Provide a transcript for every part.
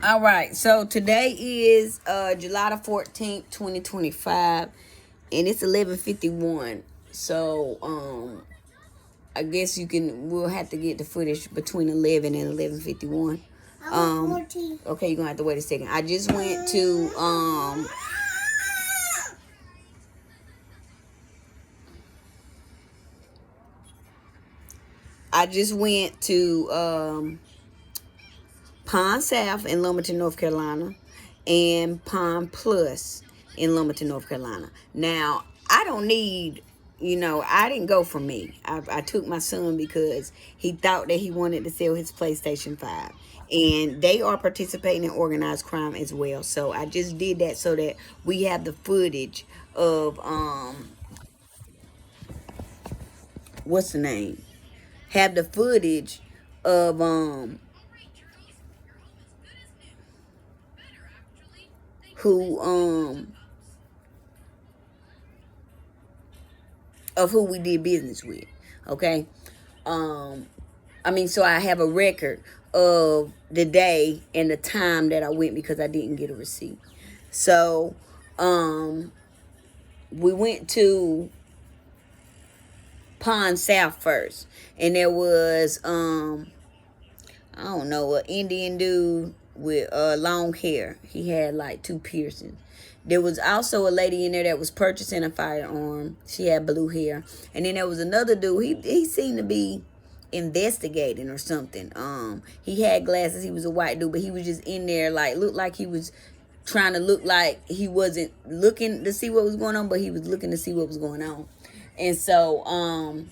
All right, so today is July the 14th, 2025, and it's 11:51. So I guess we'll have to get the footage between 11 and 11:51. Okay, you're gonna have to wait a second. I just went to Pond South in Lumberton, North Carolina, and Pond Plus in Lumberton, North Carolina. Now, I don't need, I didn't go for me. I took my son because he thought that he wanted to sell his PlayStation 5. And they are participating in organized crime as well. So I just did that so that we have the footage of, what's the name? Have the footage of, who of who we did business with. Okay. So I have a record of the day and the time that I went because I didn't get a receipt. So we went to Pond South first, and there was I don't know, an Indian dude with long hair. He had like 2 piercings. There was also a lady in there that was purchasing a firearm. She had blue hair. And then there was another dude. He seemed to be investigating or something. He had glasses. He was a white dude, but he was just in there, like, looked like he was trying to look like he wasn't looking to see what was going on, but he was looking to see what was going on. And so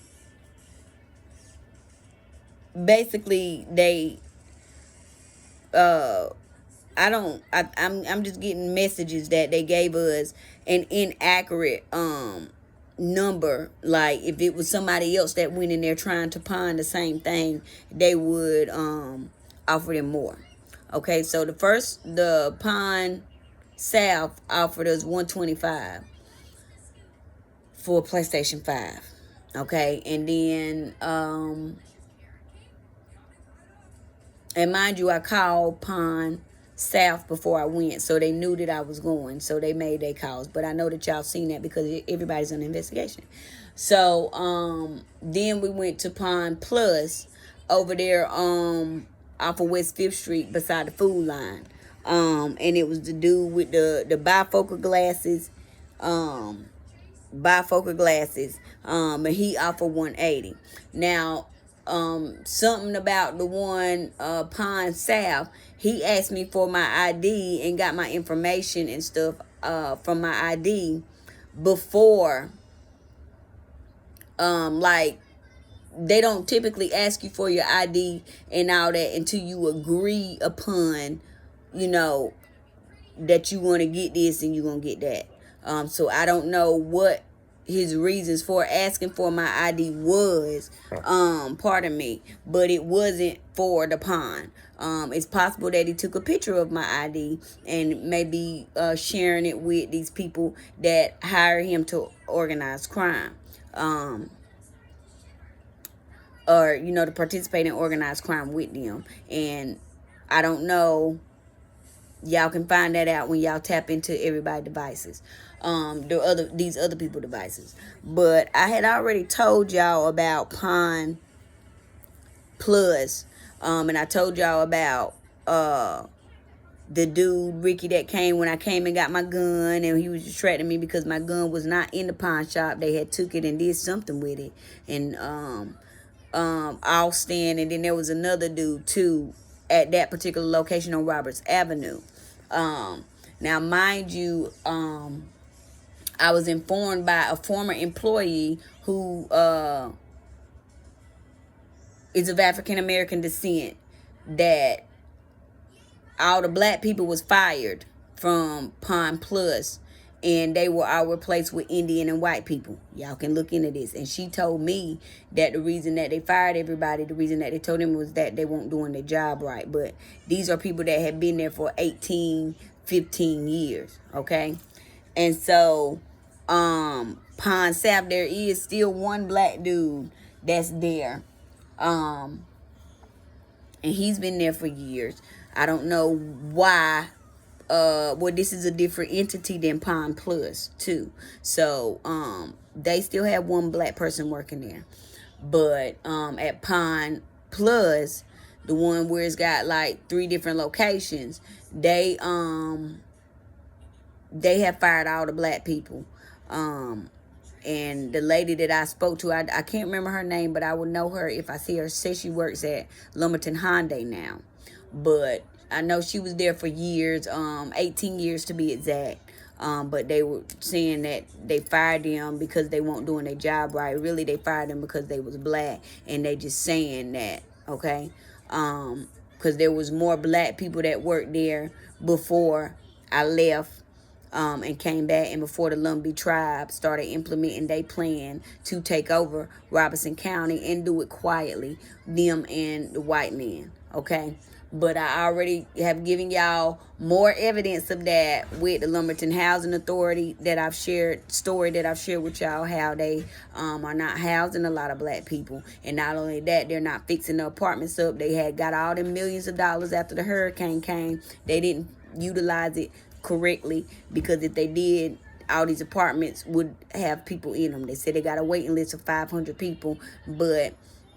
basically they I'm just getting messages that they gave us an inaccurate number. Like, if it was somebody else that went in there trying to pawn the same thing, they would offer them more. Okay, so the Pond South offered us $125 for PlayStation 5. Okay, and then and mind you, I called Pond South before I went, so they knew that I was going, so they made their calls. But I know that y'all seen that because everybody's on investigation. So then we went to Pond Plus over there off of West 5th Street beside the food line. And it was the dude with the bifocal glasses. And he offered $180. Now, something about the one Pond South, he asked me for my ID and got my information and stuff from my ID before. Like, they don't typically ask you for your ID and all that until you agree upon, that you want to get this and you're going to get that. So I don't know what his reasons for asking for my ID was, pardon me, but it wasn't for the pond. It's possible that he took a picture of my ID and maybe sharing it with these people that hire him to organize crime. Or, to participate in organized crime with them. And I don't know. Y'all can find that out when y'all tap into everybody's devices. These other people devices. But I had already told y'all about Pond Plus. And I told y'all about the dude Ricky that came when I came and got my gun, and he was distracting me because my gun was not in the pawn shop. They had took it and did something with it. And Austin, and then there was another dude too at that particular location on Roberts Avenue. Now, mind you, I was informed by a former employee who is of African American descent that all the black people was fired from Pond Plus, and they were all replaced with Indian and white people. Y'all can look into this. And she told me that the reason that they fired everybody, the reason that they told them was that they weren't doing their job right. But these are people that had been there for 18, 15 years. Okay. And so, Pond South, there is still one black dude that's there. and he's been there for years. I don't know why. Well, this is a different entity than Pond Plus too. So they still have one black person working there, but at Pond Plus, the one where it's got like 3 different locations, they have fired all the black people. And the lady that I spoke to, I can't remember her name, but I would know her if I see her. Says she works at Lumberton Hyundai now, but I know she was there for years, 18 years to be exact. But they were saying that they fired them because they weren't doing their job right. Really, they fired them because they was black, and they just saying that, okay? Because there was more black people that worked there before I left, and came back, and before the Lumbee tribe started implementing their plan to take over Robertson County and do it quietly, them and the white men, okay? But I already have given y'all more evidence of that with the Lumberton Housing Authority that I've shared, story that I've shared with y'all, how they are not housing a lot of black people. And not only that, they're not fixing the apartments up. They had got all them millions of dollars after the hurricane came. They didn't utilize it correctly, because if they did, all these apartments would have people in them. They said they got a waiting list of 500 people, but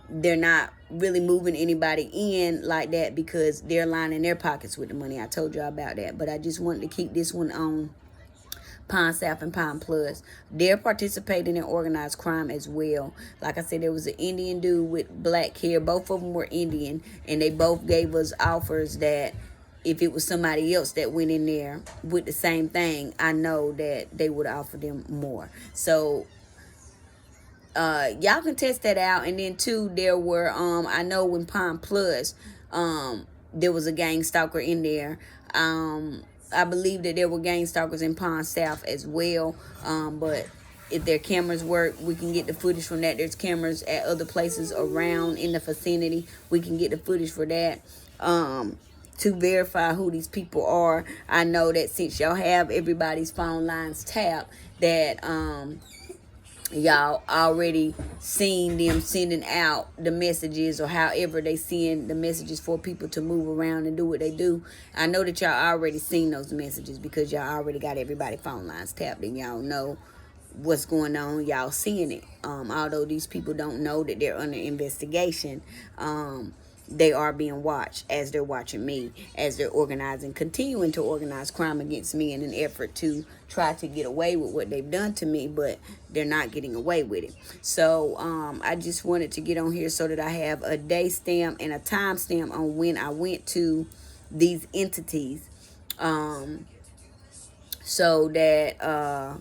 they're not really moving anybody in like that because they're lining their pockets with the money. I told y'all about that, but I just wanted to keep this one on Pond South and Pond Plus. They're participating in organized crime as well. Like I said, there was an Indian dude with black hair. Both of them were Indian, and they both gave us offers that if it was somebody else that went in there with the same thing, I know that they would offer them more. So y'all can test that out. And then too, there were I know in Pond Plus there was a gang stalker in there. I believe that there were gang stalkers in Pond South as well, but if their cameras work, we can get the footage from that. There's cameras at other places around in the vicinity. We can get the footage for that to verify who these people are. I know that since y'all have everybody's phone lines tapped, that y'all already seen them sending out the messages, or however they send the messages for people to move around and do what they do. I know that y'all already seen those messages because y'all already got everybody phone lines tapped, and y'all know what's going on. Y'all seeing it. Although these people don't know that they're under investigation, they are being watched as they're watching me, as they're continuing to organize crime against me in an effort to try to get away with what they've done to me, but they're not getting away with it. So I just wanted to get on here so that I have a day stamp and a time stamp on when I went to these entities, so that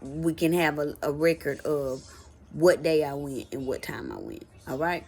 we can have a record of what day I went and what time I went. All right.